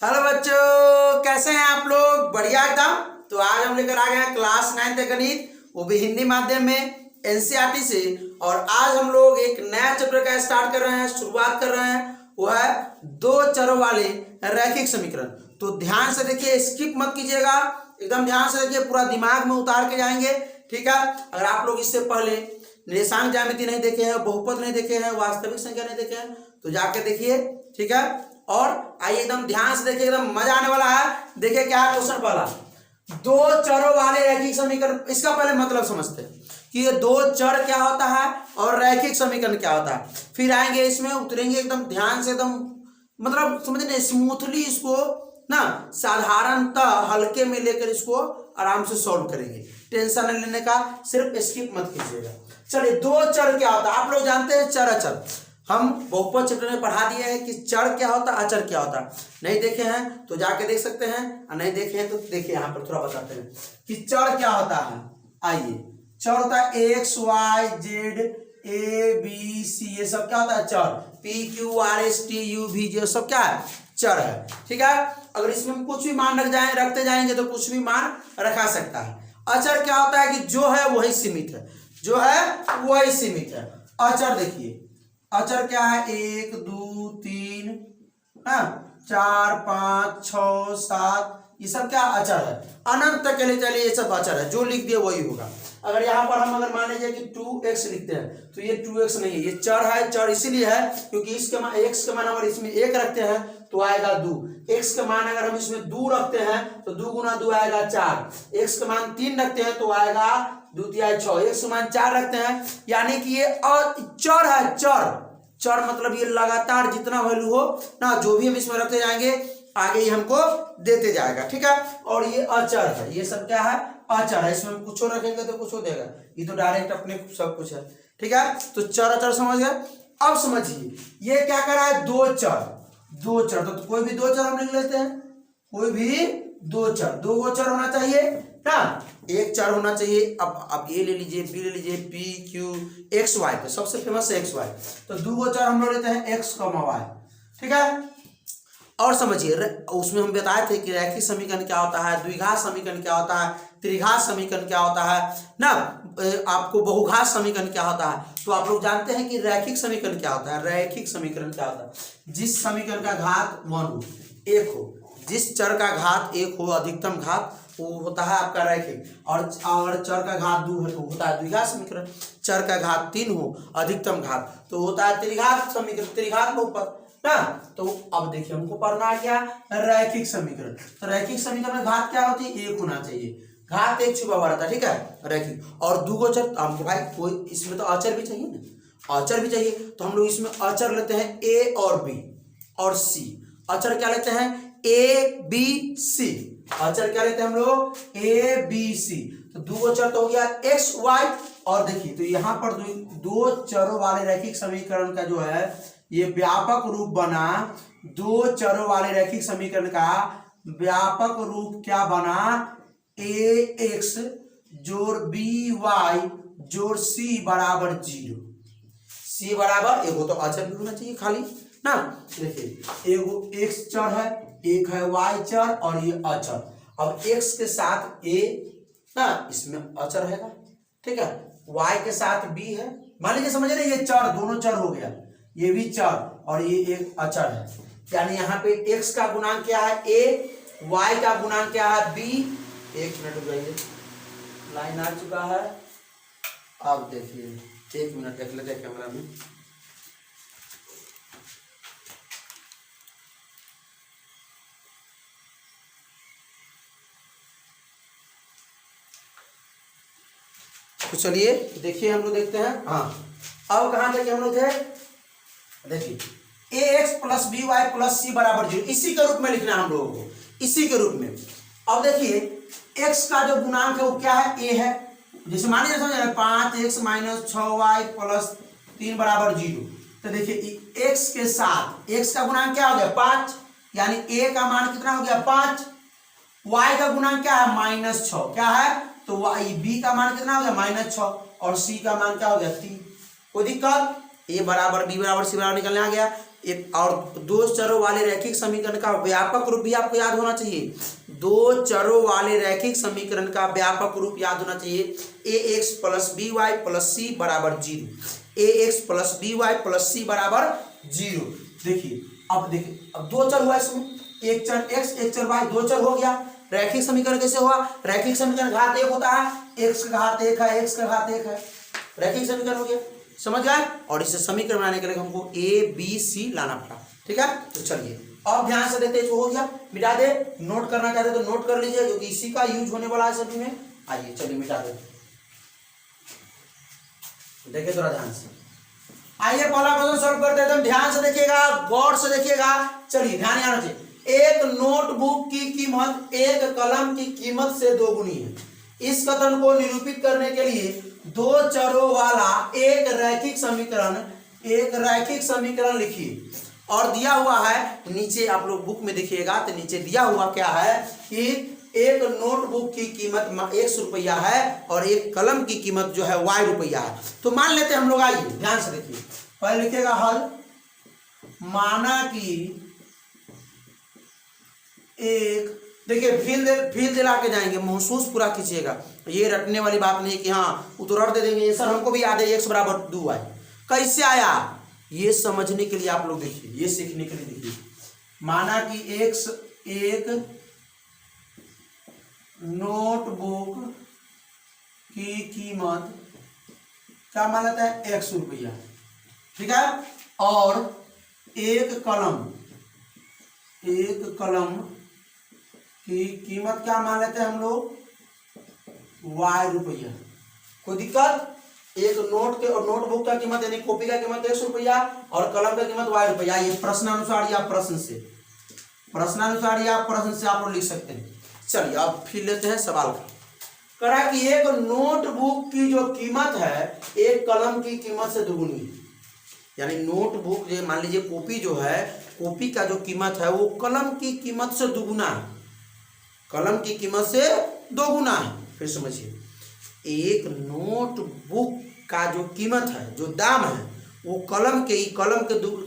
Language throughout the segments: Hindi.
हेलो बच्चों, कैसे हैं आप लोग? बढ़िया एकदम। तो आज हम लेकर आ गए हैं क्लास 9th गणित, वो भी हिंदी माध्यम में, एनसीईआरटी से। और आज हम लोग एक नया चैप्टर का स्टार्ट कर रहे हैं, शुरुआत कर रहे हैं। वो है दो चरों वाले रैखिक समीकरण। तो ध्यान से देखिए, स्किप मत कीजिएगा, एकदम ध्यान से देखिए, पूरा दिमाग में उतार के जाएंगे। ठीक है। अगर आप लोग इससे पहले निर्देशांक ज्यामिति नहीं देखे हैं, बहुपद नहीं देखे हैं, वास्तविक संख्या नहीं देखे हैं, तो जाके देखिए। ठीक है। और आइए एकदम ध्यान से देखिए, एकदम मजा आने वाला है। देखिए क्या है क्वेश्चन पहला, दो चरों वाले रैखिक समीकरण। इसका पहले मतलब समझते हैं कि ये दो चर क्या होता है और रैखिक समीकरण क्या होता है। फिर आएंगे इसमें, उतरेंगे एकदम ध्यान से, एकदम मतलब समझने स्मूथली इसको ना, साधारणतः हल्के में लेकर इसको आराम से सॉल्व करेंगे। टेंशन नहीं लेने का, सिर्फ स्किप मत कीजिएगा। चलिए, दो चर क्या होता है आप लोग जानते हैं, चर अचर। हम बहुपद चैप्टर में पढ़ा दिए हैं कि चर क्या होता है, अचर क्या होता है। नहीं देखे हैं तो जाके देख सकते हैं, और नहीं देखे हैं तो देखिए यहाँ पर थोड़ा बताते हैं कि चर क्या होता है। आइए, चर होता है x y z a b c, ये सब क्या होता है चर। P q r s t u v j सब क्या है, चर है। ठीक है। अगर इसमें हम कुछ भी मान रखते जाएंगे तो कुछ भी मान रखा सकता है। अचर क्या होता है कि जो है वही सीमित है, जो है वही सीमित है। अचर देखिए, अचर क्या है, 1 2 3 4 5 6 7, ये सब क्या अचर है। अनंत तक के लिए चलिए ये सब अचर है, जो लिख दिए वही होगा। अगर यहाँ पर हम अगर मान लीजिए कि 2x लिखते हैं तो ये 2x नहीं है, ये चर है। चर इसीलिए है क्योंकि इसके मान x के मान अगर इसमें 1 रखते हैं तो आएगा 2, x के मान अगर हम इसमें 2 रखते हैं तो 2 गुना 2 आएगा 4, x के मान 3 रखते हैं तो आएगा 2 3 6, x के मान 4 रखते हैं, यानी कि ये चर है। चर चर मतलब ये लगातार जितना वैल्यू हो ना, जो भी हम इसमें रखते जाएंगे आगे ही हमको देते जाएगा। ठीक है। और ये अचर है, ये सब क्या है, अचर है। इसमें हम कुछ रखेंगे तो कुछ देगा, ये तो डायरेक्ट अपने सब कुछ है। ठीक है। तो चर अचर समझ गए। अब समझिए ये क्या कर रहा है, दो चर। दो चर तो कोई भी दो चर हम लिख लेते हैं, कोई भी दो चर, दो गो चर होना चाहिए ना, एक चर होना चाहिए। अब ए ले लीजिए, बी ले लीजिए, पी क्यू एक्स वाई, तो सबसे फेमस है एक्स वाई। तो दो गो चर हम लोग लेते हैं एक्स कॉमा वाई। ठीक है। और समझिए, उसमें हम बताए थे कि रैखिक समीकरण क्या होता है, द्विघात समीकरण क्या होता है, त्रिघात समीकरण क्या होता है ना, आपको बहुघात समीकरण क्या होता है। तो आप लोग जानते हैं कि रैखिक समीकरण क्या होता है। रैखिक समीकरण क्या होता है, जिस समीकरण का घात 1 हो, 1 हो, जिस चर का घात 1 हो, अधिकतम घात, वो होता है आपका रैखिक। और चर का घात 2 है तो होता है द्विघात समीकरण। चर का घात 3 हो, अधिकतम घात, तो होता है त्रिघात समीकरण, त्रिघात बहुपद ना। तो अब देखिए हमको पढ़ना है क्या, रैखिक समीकरण। तो रैखिक समीकरण में घात क्या होती है, 1 होना चाहिए, घात 1 छुपा हुआ रहता है। ठीक है, रैखिक। और दो गोचर हमको भाई कोई इसमें तो अचर भी चाहिए ना, अचर भी चाहिए। तो हम लोग इसमें अचर लेते हैं ए और बी और सी। अचर क्या लेते हैं, ए बी सी। अचर क्या लेते हैं हम लोग, ए बी सी। तो दो गोचर तो हो गया एक्स वाई। और देखिए तो यहाँ पर दो चरों वाले रैखिक समीकरण का जो है ये व्यापक रूप बना, दो चरों वाले रैखिक समीकरण का व्यापक रूप क्या बना, ए एक्स जोड़ बी वाई जोड़ सी बराबर 0। सी बराबर एगो तो अचर भी होना चाहिए खाली ना। देखिए एगो एक्स चर है, एक है वाई चर और ये अचर। अब एक्स के साथ ए ना, इसमें अचर है। ठीक है। वाई के साथ बी है, मान लीजिए समझ रहे, ये चर दोनों चर हो गया, ये भी चर और ये एक अचर है। यानी यहाँ पे x का गुणांक क्या है a, y का गुणांक क्या है b। एक मिनट रुक जाइए, लाइन आ चुका है। अब देखिए, एक मिनट देख लेते हैं कैमरा में। तो चलिए देखिए, हम लोग देखते हैं। हाँ, अब कहां तक हम लोग थे, देखिए a x plus b y plus c बराबर 0, इसी के रूप में लिखना है हम लोगों को, इसी के रूप में। अब देखिए एक्स का जो गुणांक है वो क्या है, ए है। जैसे मान लीजिए समझ 5x माइनस 6y प्लस 3 बराबर 0। तो देखिए एक्स के साथ एक्स का गुणांक क्या हो गया 5, यानी ए का मान कितना हो गया 5। y का गुणांक क्या है -6, क्या है, तो b का मान कितना हो गया -6 और c का मान क्या हो गया 3। कोई दिक्कत, a बराबर b बराबर c बराबर निकलने आ गया। एक और दो चरों वाले रैखिक समीकरण का व्यापक रूप भी आपको याद होना चाहिए। दो चरों वाले रैखिक समीकरण का व्यापक रूप याद होना चाहिए। ax plus b y plus c बराबर 0, ax plus b y plus c बराबर 0। देखिए अब दो चर हुआ इसमें, एक चर x एक चर y, दो चर हो गया। रैखिक समीकरण कैसे हुआ? रैखिक समीकरण घात एक होता है, x का घात एक है, x का घात एक है, रैखिक समीकरण हो गया। समझ गए? और इसे समीकरण बनाने के लिए हमको a b c लाना पड़ा। ठीक है, तो चलिए अब ध्यान से देखते हैं। जो हो गया मिटा दे, नोट करना चाहते तो नोट कर लीजिए क्योंकि इसी का यूज होने वाला है सभी में। आइए चलिए मिटा दे, देखिए थोड़ा ध्यान से। आइए पहला क्वेश्चन सॉल्व करते हैं। एकदम ध्यान से देखिएगा, गौर से देखिएगा। चलिए ध्यान आना चाहिए। एक नोटबुक की कीमत एक कलम की कीमत से दोगुनी है। इस कथन को निरूपित करने के लिए दो चरों वाला एक रैखिक समीकरण लिखिए। और दिया हुआ है नीचे, आप लोग बुक में देखिएगा तो नीचे दिया हुआ क्या है कि एक नोटबुक की कीमत 100 रुपया है और एक कलम की कीमत जो है y रुपया है। तो मान लेते हैं हम लोग। आइए ध्यान से देखिए, पहले लिखिएगा हल। माना कि एक, देखिए फील दिला के जाएंगे, महसूस पूरा कीजिएगा। ये रटने वाली बात नहीं कि हाँ वो तो रट दे देंगे, सर हमको भी याद है x बराबर 2y कैसे आया, ये समझने के लिए आप लोग देखिए, ये सीखने के लिए देखिए। माना कि एक नोटबुक की कीमत क्या मान लेता है 100 रुपया, ठीक है। और एक कलम की कीमत क्या मान लेते हैं हम लोग y रुपया। कोई दिक्कत? एक नोटबुक का कीमत यानी कॉपी का कीमत 100 रुपया और कलम का कीमत y रुपया। ये प्रश्नानुसार या प्रश्न से आप लोग लिख सकते हैं। चलिए अब फिर लेते हैं सवाल का। करा कि एक नोटबुक की जो कीमत है एक कलम की कीमत से दुगुनी है। यानी नोटबुक जो मान लीजिए कॉपी जो है, कॉपी का जो कीमत है वो कलम की कीमत से दुगुना है, कलम की कीमत से दोगुना है। फिर समझिए, एक नोटबुक का जो कीमत है, जो दाम है, वो कलम के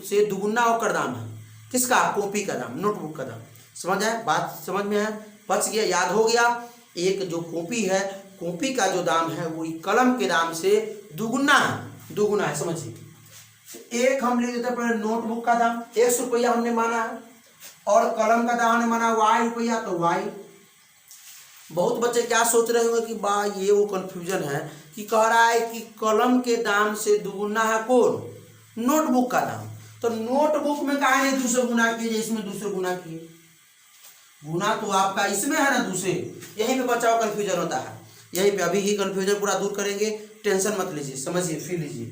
से दुगुना होकर दाम है। किसका? कॉपी का दाम, नोटबुक का दाम। समझ आए? बात समझ में है? बच गया, याद हो गया। एक जो कॉपी है, कॉपी का जो दाम है वो कलम के दाम से दुगुना है। समझिए, एक हम ले लेते हैं पहले नोटबुक का दाम 100 रुपया हमने माना है और कलम का दाम हमने माना y रुपया, तो y। बहुत बच्चे क्या सोच रहे होंगे कि बा ये वो कंफ्यूजन है कि कह रहा है कि कलम के दाम से दुगुना है कौन? नोटबुक का दाम। तो नोटबुक में कहा है दूसरे गुना कीजिए, इसमें दूसरे गुना किए। गुना तो आपका इसमें है ना दूसरे, यहीं पे बच्चा कंफ्यूजन होता है। यहीं पे अभी ही कंफ्यूजन पूरा दूर करेंगे, टेंशन मत लीजिए। समझिए, फिर लीजिए।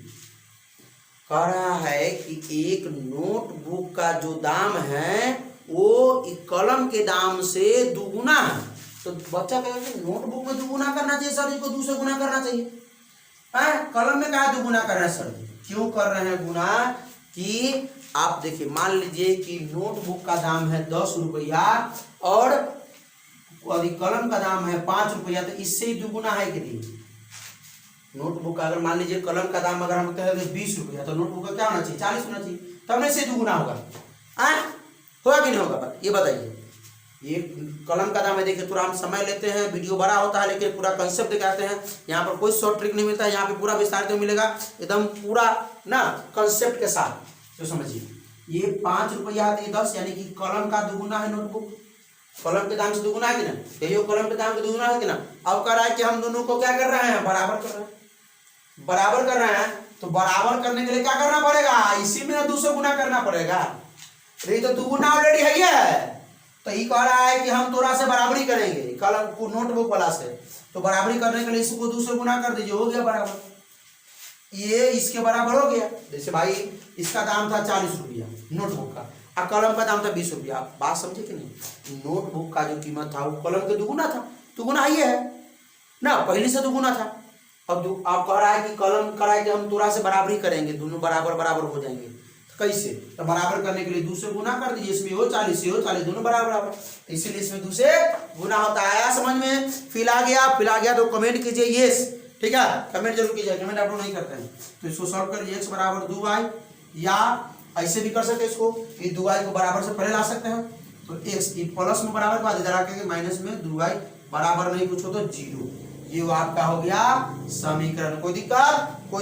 कह रहा है कि एक नोटबुक का जो दाम है वो कलम के दाम से दुगुना है। तो बच्चा कहेगा कि नोटबुक में दुगुना करना चाहिए सर, इसको दूसरे गुना करना चाहिए। कलम में कहा दुगुना कर रहे हैं सर? क्यों कर रहे हैं गुना? कि आप देखिए, मान लीजिए कि नोटबुक का दाम है 10 रुपया और कलम का दाम है 5 रुपया, तो इससे ही दुगुना है कि नहीं? नोटबुक का अगर मान लीजिए कलम का दाम अगर हम कहते हैं 20 रुपया, तो नोटबुक का क्या होना चाहिए? 40 होना चाहिए, तब नहीं से दुगुना होगा। होगा कि नहीं होगा? ये बताइए। ये कलम का दाम है, देखिए थोड़ा हम समय लेते हैं, वीडियो बड़ा होता है लेकिन पूरा कंसेप्ट दिखाते हैं। यहाँ पर कोई शॉर्ट ट्रिक नहीं मिलता है, यहाँ पे पूरा विस्तारित मिलेगा एकदम पूरा ना कंसेप्ट के साथ। तो समझिए, ये 5 रुपया है, 10 यानी कि कलम का दुगुना है नोटबुक। कलम के दाम से दुगुना है कि ना? यही कलम के दाम से दुगुना है कि ना? अब कह रहा है कि हम दोनों को क्या कर रहे हैं? बराबर कर रहे हैं। तो बराबर करने के लिए क्या करना पड़ेगा? इसी में ना दूसरे गुना करना पड़ेगा। ये तो दुगुना ऑलरेडी है, तो ये कह रहा है कि हम थोड़ा से बराबरी करेंगे कलम को नोटबुक वाला से। तो बराबरी करने के लिए इसको दूसरे गुना कर दीजिए, हो गया बराबर। ये इसके बराबर हो गया। जैसे भाई इसका दाम था 40 रुपया नोटबुक का और कलम का दाम था 20 रुपया। बात समझे कि नहीं? नोटबुक का जो कीमत था वो कलम के दुगुना था। दुगुना ही है ना, पहले से दुगुना था। अब आप कह रहा है कि कलम कराए कि हम थोड़ा से बराबरी करेंगे, दोनों बराबर हो जाएंगे। कैसे? तो बराबर करने के लिए दूसरे गुना कर दीजिए, इसमें हो 40 से हो 40, दोनों बराबर। इसीलिए इसमें दूसरे गुना होता है। आया समझ में? फिल आ गया तो कमेंट कीजिए यस, ठीक है? कमेंट जरूर कीजिए, कमेंट आप लोग नहीं करते हैं। तो इसको सॉल्व करिए, x बराबर 2y या ऐसे भी कर सकते हैं इसको, ये 2y को बराबर से पहले ला सकते हैं, तो x ये प्लस में बराबर के बाद इधर आके माइनस में 2y बराबर नहीं कुछ हो तो 0। ये वो आपका हो गया समीकरण। कोई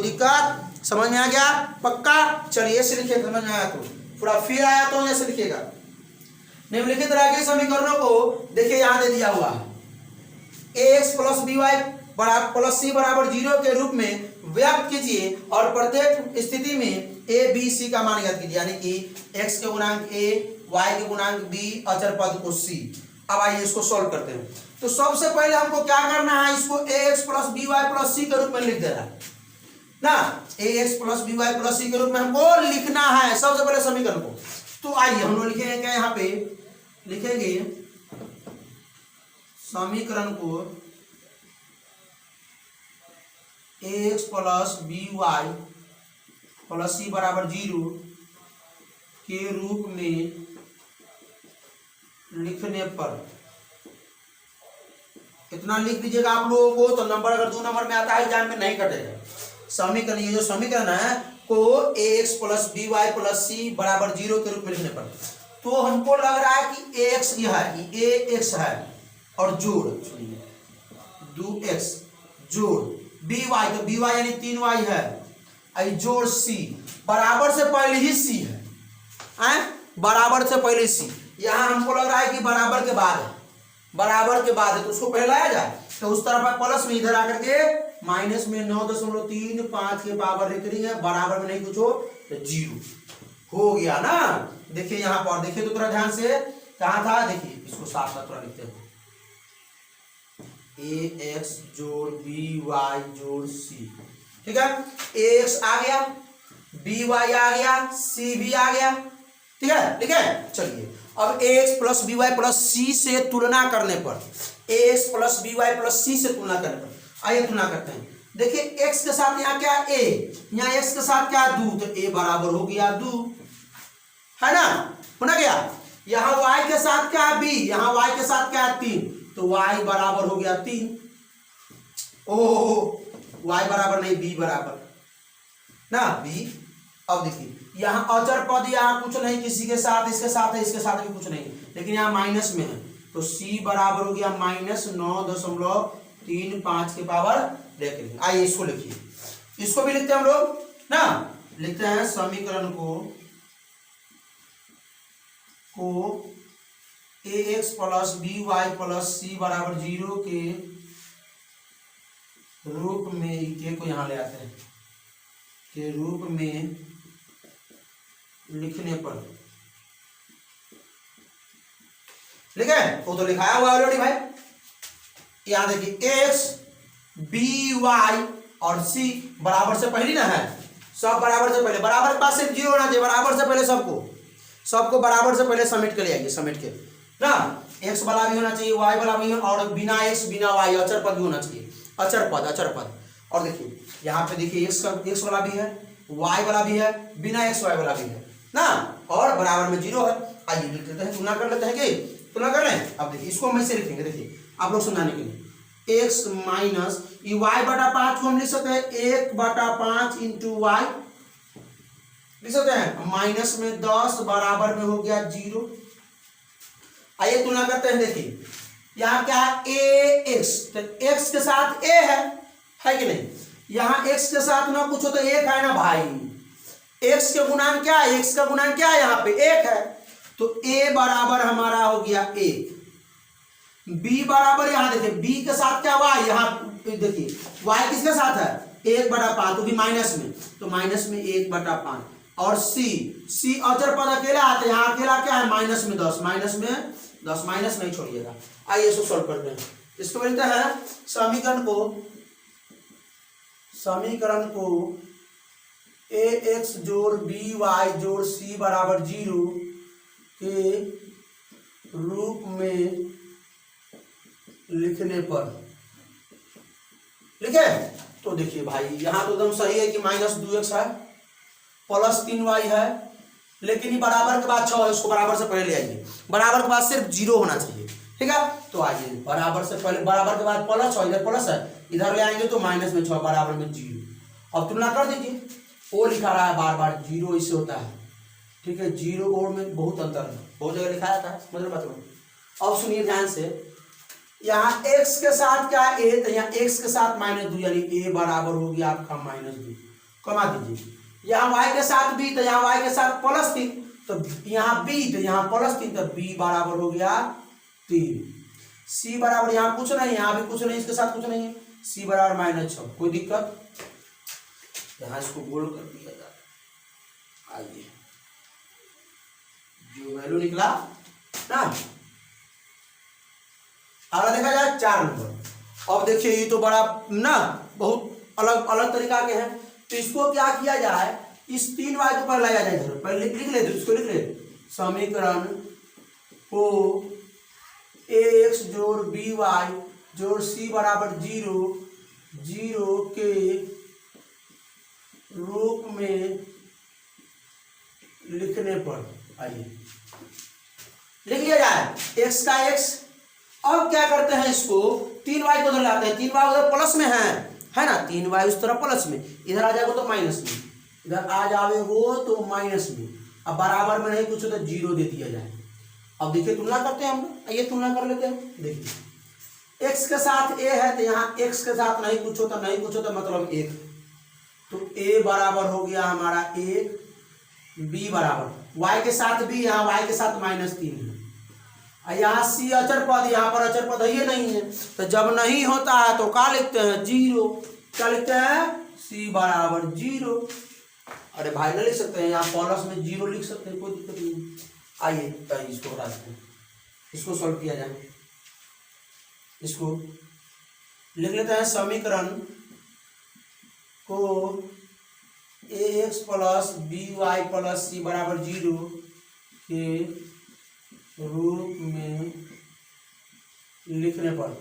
दिक्कत समझ में आ गया? पक्का? चलिए ऐसे लिखिए, समझ में आया तो थोड़ा फिर आया तो ऐसे लिखिएगा। निम्नलिखित तरह के समीकरणों को देखिए यहाँ दे दिया हुआ है ax plus by plus c बराबर 0 के रूप में व्यक्त कीजिए और प्रत्येक स्थिति में a b c का मान ज्ञात कीजिए, यानी कि x के गुणांक a y के गुणांक b अचर पद को c। अब आइए इसको सॉल्व करते हैं। तो सबसे पहले हमको क्या करना है, इसको ax plus by plus c के रूप में लिख देना है ना, ax plus by plus c के रूप में हमको लिखना है सबसे पहले समीकरण को। तो आइए हम लोग लिखेंगे क्या, यहाँ पे लिखेंगे समीकरण को ax plus by plus c बराबर 0 के रूप में लिखने पर, इतना लिख दीजिएगा आप लोगों को, तो नंबर अगर 2 नंबर में आता है एग्जाम में नहीं कटेगा। समीकरण, ये जो समीकरण है को ax plus by plus c बराबर 0 के रूप में लिखने पर, तो हमको लग रहा है कि ax यह है, ये ax है और जोड़ 2x जोड़ by, तो by यानी 3y है, जोड़ c बराबर से पहले ही c है, बराबर से पहले c। यहाँ हमको लग रहा है कि बराबर के बाद है, बराबर के बाद है, तो उसको पहले लाया जाए, तो उस तरफ प्लस में इधर आकर के माइनस में 9.35 के पावर लिख रही है, बराबर में नहीं कुछ हो तो 0 हो गया ना। देखिए यहाँ पर, देखिए तो थोड़ा ध्यान से, कहाँ था, देखिए इसको साफ साफ थोड़ा लिखते हैं, ax जोड़ by जोड़ c, ठीक है, ax आ गया, by आ गया, c भी आ गया, ठीक है, ठीक है। चलिए अब ax plus by plus c से तुलना करने पर, ax plus by plus c से तुलना करने पर, आइए तुलना करते हैं। देखिए x के साथ यहाँ क्या a, यहाँ x के साथ क्या 2, तो a बराबर हो गया 2, है ना, होना गया। यहाँ y के साथ क्या b, यहाँ y के साथ क्या 3, तो y बराबर हो गया 3। ओह y बराबर नहीं, b बराबर ना, b। अब देखिए यहाँ अचर पद, यहाँ कुछ नहीं किसी के साथ, इसके साथ है, इसके साथ भी कुछ नहीं, लेकिन यहाँ माइनस में है, तो c बराबर हो गया -9.35 के पावर देख। आइए इसको लिखिए, इसको भी लिखते हैं हम लोग ना, लिखते हैं समीकरण को ax plus by plus c बराबर 0 के रूप में, के को यहाँ ले आते हैं, के रूप में लिखने पर, ठीक है, वो तो लिखाया हुआ ऑलरेडी भाई। यहाँ देखिए x by और c बराबर से पहले ना है, सब बराबर से पहले, बराबर के पास सिर्फ 0 होना चाहिए, बराबर से पहले सबको बराबर से पहले समेट के ले आइए, समेट के ना, x वाला भी होना चाहिए, y वाला भी, और बिना x बिना y अचर पद भी होना चाहिए, अचर पद। और देखिए यहाँ पे देखिए x वाला भी है, y वाला भी है, बिना x y वाला भी है ना, और बराबर में 0 है। आइए लिख लेते हैं, तुलना कर लेते हैं, कि तुलना कर लें। अब देखिए इसको हम ऐसे लिखेंगे, देखिए आप लोग समझाने के लिए, x माइनस y बटा 5 को हम लिख सकते हैं 1/5 इंटू y, लिख सकते हैं, माइनस में 10 बराबर में हो गया 0। आइए तुलना करते हैं, देखिए यहाँ क्या है ax, तो x के साथ a है कि नहीं, यहाँ x के साथ ना कुछ हो तो 1 है ना भाई, x के गुणांक क्या है, x का गुणांक क्या है, यहाँ पे 1 है, तो a बराबर हमारा हो गया 1, b बराबर, यहाँ देखिए b के साथ क्या y, यहाँ देखिए y किसके साथ है 1/5, तो भी माइनस में, तो माइनस में 1/5, और c अचर पद अकेला आते, यहाँ अकेला क्या है माइनस में 10, माइनस नहीं छोड़िएगा। आइए इसको सॉल्व करते हैं, इसको बोलते हैं समीकरण को ax जोड़ by जोड़ c बराबर 0 के रूप में लिखने पर, ठीक है। तो देखिए भाई यहाँ तो एकदम सही है कि -2x है, प्लस 3y है, लेकिन ये बराबर के बाद 6 है, उसको बराबर से पहले ले आइए, बराबर के बाद सिर्फ 0 होना चाहिए, ठीक है। तो आइए बराबर से पहले, बराबर के बाद प्लस, और इधर प्लस है, इधर ले आएंगे तो -6 बराबर में 0। अब तुलना कर दीजिए, ओ लिखा रहा है बार बार 0 इससे होता है, ठीक है, जीरो और में बहुत अंतर है, बहुत जगह लिखा जाता है, मतलब बात। अब सुनिए ध्यान से, यहाँ x के साथ क्या है a, तो यहाँ x के साथ -2 यानी a बराबर हो गया आपका -2, कमा दीजिए। यहाँ y के साथ b, तो यहाँ y के साथ +3, तो यहाँ b, तो यहाँ +3, तो b बराबर हो गया 3। c बराबर यहाँ कुछ नहीं, यहाँ भी कुछ नहीं, इसके साथ कुछ नहीं है, c बराबर -6। कोई दिक्कत? यहाँ इसको गोल कर दिया जाए। आइए, जो वैल्यू निकला ना, अगर देखा जाए 4 नंबर। अब देखिए ये तो बड़ा ना बहुत अलग अलग तरीका के हैं, तो इसको क्या किया जाए, इस 3y को पहले लाया जाए, पहले लिख ले, इसको लिख ले, समीकरण को ax जोड़ by जोड़ c बराबर 0 0 के रूप में लिखने पर, आइए लिख लिया जाए x का x। अब क्या करते हैं, इसको 3y को उधर लाते हैं, 3y उधर प्लस में है ना, 3y उस तरफ प्लस में, इधर आ जाएगा तो माइनस में, इधर आ जाएगा तो माइनस में। अब बराबर में नहीं कुछ हो तो 0 दे दिया जाए। अब देखिए तुलना करते हैं हम, ये तुलना कर लेते हैं। देखिए x के साथ a है, तो यहाँ x के साथ नहीं कुछ होता, नहीं कुछ होता मतलब 1, तो a बराबर हो गया हमारा 1, b बराबर y के साथ b, यहाँ y के साथ -3 है, यहाँ c अचर पद, यहाँ पर अचर पद ये नहीं है, तो जब नहीं होता है तो क्या लिखते हैं 0, क्या लिखते हैं c बराबर 0। अरे भाई ना लिख सकते हैं, यहाँ प्लस में 0 लिख सकते हैं, कोई दिक्कत नहीं। आइए तो इसको हटा देते हैं, इसको सॉल्व किया जाए, इसको लिख लेते हैं, समीकरण को ax plus by plus c बराबर 0 के रूप में लिखने पर।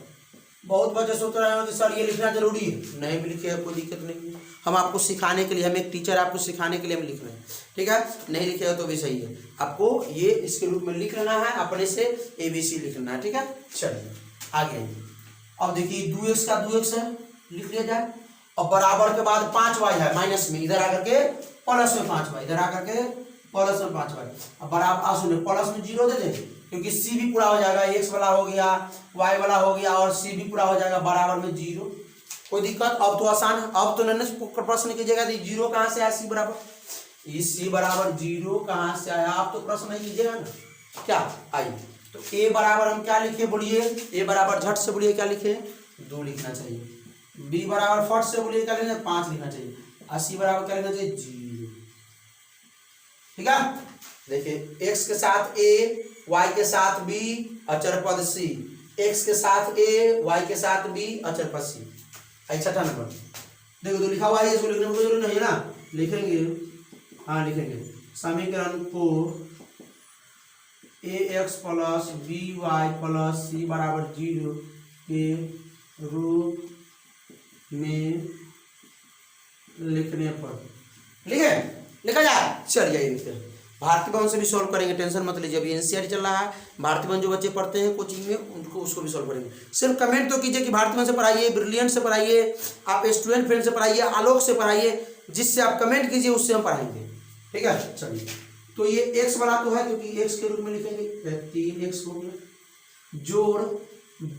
बहुत बच्चे सोच रहे हो कि सर ये लिखना जरूरी है, नहीं भी लिखे कोई दिक्कत नहीं है, हम आपको सिखाने के लिए, हम एक टीचर आपको सिखाने के लिए हम लिख रहे हैं, ठीक है, नहीं लिखेगा तो भी सही है, आपको ये इसके रूप में लिख लेना है, अपने से ABC लिखना है, ठीक है। चलिए आगे, अब देखिए 2x का 2x है, लिख लिया जाए, और बराबर के बाद 5y है माइनस में, इधर आकर के प्लस में 5y, इधर आकर के प्लस में 5y, अब बराबर सुनिए प्लस में 0 दे दें, क्योंकि c भी पूरा हो जाएगा, x वाला हो गया, y वाला हो गया, और c भी पूरा हो जाएगा, बराबर में 0। कोई दिक्कत? अब तो आसान है, अब तो नहीं प्रश्न कीजिएगा 0 कहाँ से आया, c बराबर, इस c बराबर 0 कहाँ से आया, आप तो प्रश्न नहीं कीजिएगा ना, क्या? आइए तो a बराबर हम क्या लिखे बोलिए, a बराबर झट से बोलिए क्या लिखे, 2 लिखना चाहिए, b बराबर फट से बोलिए क्या लिखना, 5 लिखना चाहिए, और c बराबर क्या लिखना चाहिए, 0, ठीक है। देखिए x के साथ a, y के साथ b, अचर पद c, x के साथ a, y के साथ b, अचर पद c। छठा नंबर देखो, तो लिखा हुआ है, इसको लिखने में कोई जरूरी नहीं है ना, लिखेंगे, हाँ लिखेंगे, समीकरण को ax plus by plus c बराबर 0 के रूप में लिखने पर, लिखे लिखा जाए। चलिए लिखते हैं, भारतीय भवन से भी सॉल्व करेंगे, टेंशन मत लीजिए, अभी एनसीईआरटी चल रहा है, भारतीय भवन जो बच्चे पढ़ते हैं कोचिंग में उनको उसको भी सॉल्व करेंगे। सिर्फ कमेंट तो कीजिए कि भारतीय भवन से पढ़ाइए, ब्रिलियंट से पढ़ाइए, आप स्टूडेंट फ्रेंड से पढ़ाइए, आलोक से पढ़ाइए, जिससे आप कमेंट कीजिए उससे हम पढ़ाएंगे, ठीक है। चलिए तो ये एक्स वाला तो है, क्योंकि एक्स के रूप में लिखेंगे, 3x हो गया, जोड़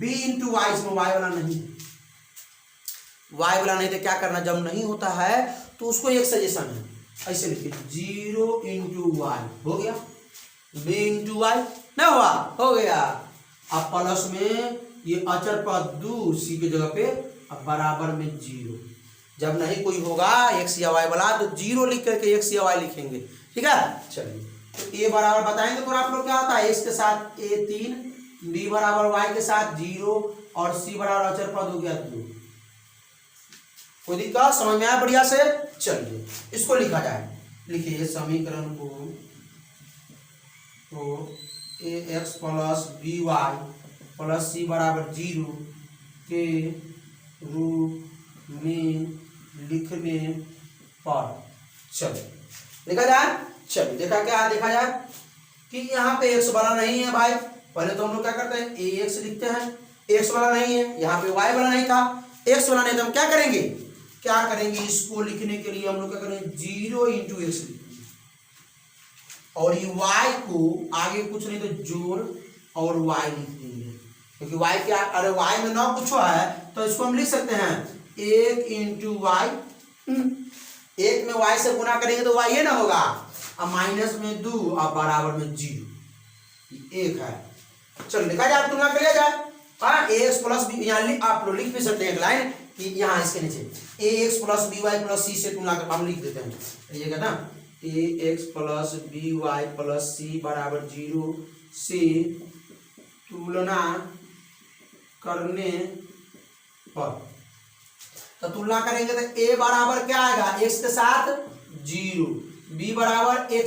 b इंटू वाई, इसमें y वाला नहीं है, y वाला नहीं तो क्या करना, जब नहीं होता है तो उसको एक सजेशन है, ऐसे लिखिए 0 इंटू वाई, हो गया, b इंटू वाई नहीं हुआ, हो गया। अब प्लस में ये अचर पद 2 c की जगह पे, अब बराबर में 0, जब नहीं कोई होगा x या y वाला तो 0 लिख करके x या y लिखेंगे, ठीक है। चलिए तो a बराबर बताएंगे तो आप लोग क्या होता है, x के साथ a 3, b बराबर y के साथ 0, और c बराबर अचर पद हो गया 2। कोई दिक्कत, समझ में आया बढ़िया से? चलिए इसको लिखा जाए, लिखिए समीकरण को तो ax plus by plus c बराबर 0 के रूप में लिखने पर, चलिए लिखा जाए। चलिए देखा क्या देखा जाए कि यहाँ पे x वाला नहीं है भाई, पहले तो हम लोग क्या करते हैं ax लिखते हैं, x वाला नहीं है, यहाँ पे y वाला नहीं था, x वाला नहीं तो हम क्या करेंगे, इसको लिखने के लिए हम लोग क्या करेंगे 0 इंटू एक्स लिखेंगे, और ये y को आगे कुछ नहीं तो जोड़ और y लिख देंगे, क्योंकि y क्या, अरे y में ना कुछ है तो इसको हम लिख सकते हैं 1 इंटू वाई, 1 में y से गुना करेंगे तो y ये ना होगा, अब माइनस में 2 और बराबर में 0, 1 है। चलो लिखा जाए, तुलना कर लिया जाए। हाँ, ax प्लस बी, यहाँ आप लोग लिख भी सकते हैं एक लाइन कि यहाँ इसके नीचे ax plus b y plus c से तुलना कर, हम लिख देते हैं ये कहना ax plus b y plus c बराबर 0 से तुलना करने पर, तो तुलना करेंगे तो a बराबर क्या आएगा, x के साथ 0, b बराबर x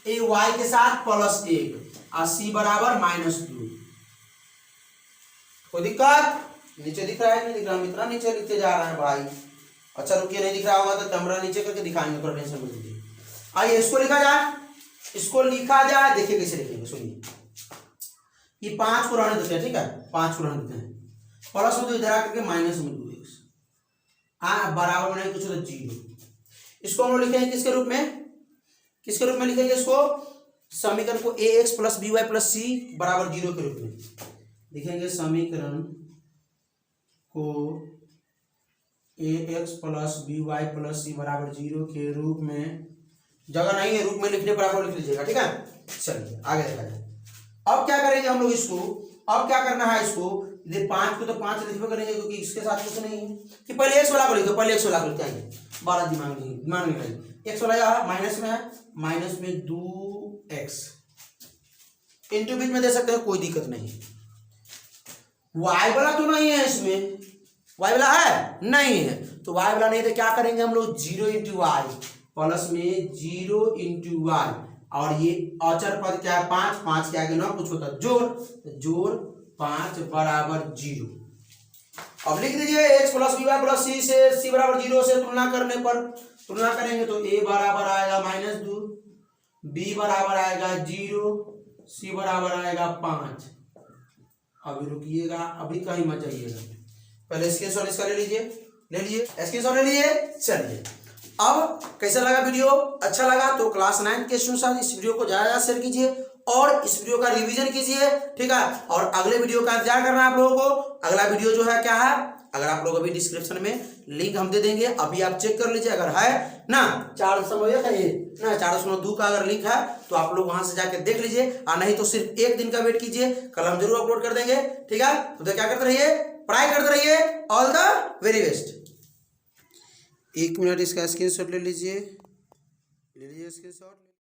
a y के साथ प्लस 1 और c बराबर -2। कोई दिक्कत? नीचे दिख रहा है, नहीं दिख रहा, हम इतना नीचे लिखते जा रहे हैं भाई। अच्छा रुकिए, नहीं दिख रहा होगा तो कैमरा नीचे करके दिखाएंगे, थोड़ा टेंशन मत लीजिए। आइए इसको लिखा जाए, इसको लिखा जाए, देखिए कैसे लिखेंगे, सुनिए। ये 5 को रहने देते हैं, ठीक है, 5 को रहने देते हैं, प्लस में 2 इधर आकर के माइनस में 2x, बराबर में कुछ तो 0। इसको हम लोग लिखेंगे किसके रूप में, किसके रूप में लिखेंगे इसको, समीकरण को ax plus b y plus c बराबर 0 के रूप में लिखेंगे। समीकरण को ax plus b y plus c बराबर 0 के रूप में, जगह नहीं है, रूप में लिखने पर आप लोग लिख लीजिएगा, ठीक है। चलिए आगे देखा जाए। अब क्या करेंगे हम लोग इसको, अब क्या करना है इसको, 5 को तो 5 लिखबे करेंगे क्योंकि इसके साथ कुछ नहीं है, कि पहले x वाला को लिखो, पहले x वाला को लिखते हैं, 12 दिमाग में लगाइए। x वाला यहाँ माइनस में है, माइनस में 2x इंटू बीच में दे सकते हैं, कोई दिक्कत नहीं। y वाला तो नहीं है इसमें, y वाला है नहीं है, तो y वाला नहीं तो क्या करेंगे हम लोग, 0 इंटू वाई प्लस में 0 इंटू वाई, और ये अचर पद क्या है 5, 5 के आगे ना कुछ होता जोड़, तो जोड़ 5 बराबर 0। अब लिख दीजिए x plus b y plus c से c बराबर 0 से तुलना करने पर, तुलना करेंगे तो a बराबर आएगा -2, b बराबर आएगा 0, c बराबर आएगा 5। अभी रुकिएगा, अभी कहीं मत जाइएगा, पहले स्क्रीनशॉट इसका ले लीजिए, ले लीजिए स्क्रीनशॉट ले लीजिए। चलिए अब कैसा लगा वीडियो, अच्छा लगा तो क्लास 9 के स्टूडेंट्स इस वीडियो को ज़्यादा शेयर कीजिए और इस वीडियो का रिवीजन कीजिए, ठीक है। और अगले वीडियो का इंतजार करना है आप लोगों को। अगला वीडियो जो है क्या है, अगर आप लोग अभी डिस्क्रिप्शन में लिंक हम दे देंगे, अभी आप चेक कर लीजिए, अगर है ना 4.2 का अगर लिंक है तो आप लोग वहां से जाके देख लीजिए, और नहीं तो सिर्फ 1 दिन का वेट कीजिए, कल हम जरूर अपलोड कर देंगे, ठीक है। तो क्या करते रहिए, पढ़ाई करते रहिए, all the very best. 1 minute इसका स्क्रीनशॉट ले लीजिए, स्क्रीनशॉट।